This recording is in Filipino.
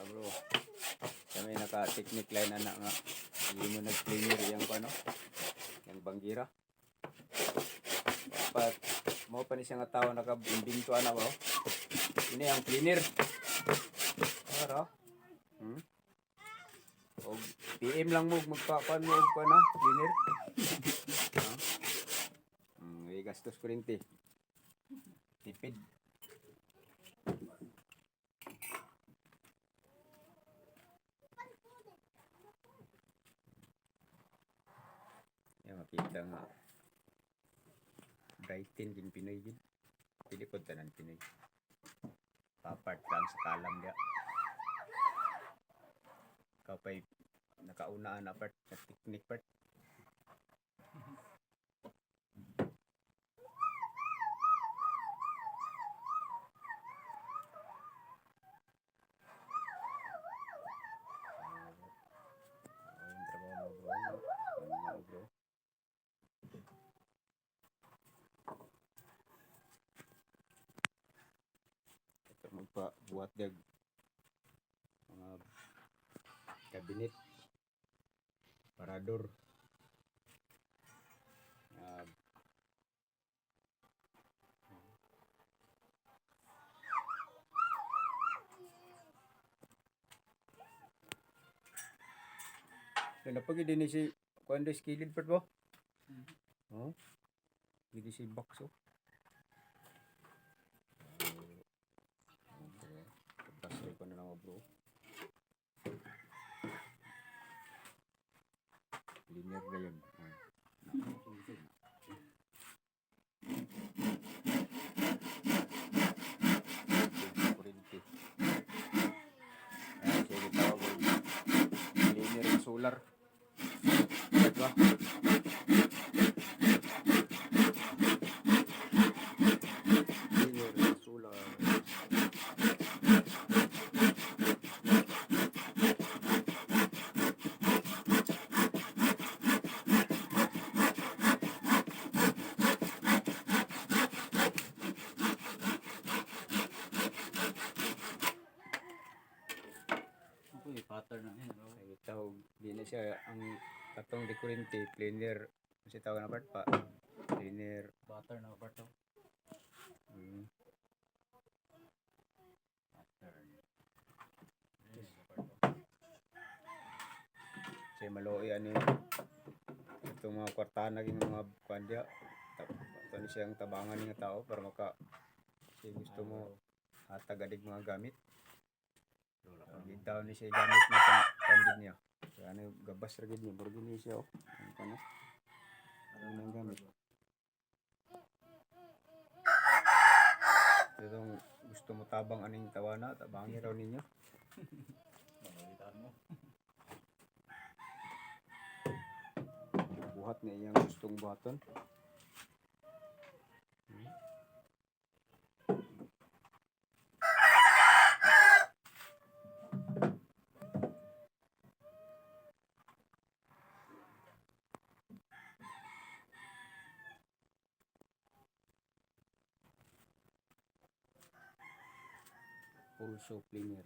bro. Kami naka-technique line na nga. Hindi mo nag-cleaner yung ano, yung banggira. Dapat mo pa ni siya nga tao naka-imbinto na ba? Ini ang cleaner. Ara. O PM lang mo magpapan mo og kana cleaner. Gastos 20. Tipid. Yan makita nga brighten din Pinoy din. Pili ko tanan Pinoy. Papart lang sa kalam dia. Kapay nakaunaan na part sa technique part. Magpa-buhat dag mga cabinet, parador, na pag din si kuando skilled part ba? Oh. Hindi si box oh. Pasay ko na lang bro. Linear na yun. Sige tawag ko. Linear na solar. Diba? Linear na solar. Pattern na yan. Ay tawag, di na siya ang katong di kurente, planer. Kasi tawag na part pa. Planer. Pattern na part to. Pattern. Kasi maloi ano yun. Itong mga kwartahan naging mga kandya. Ito ni siyang tabangan ng tao para maka kasi gusto mo hatagadig mga gamit. Bitaw ni siya gamit na pandin niya. Kaya ano gabas ragid niya. Borgin niya siya oh. Ano ka na? Ano nang gamit? Itong gusto mo tabang aning tawana, tabangin raw ninyo. Mabalitaan mo. Buhat na iyang gustong buhaton. Pulso cleaner.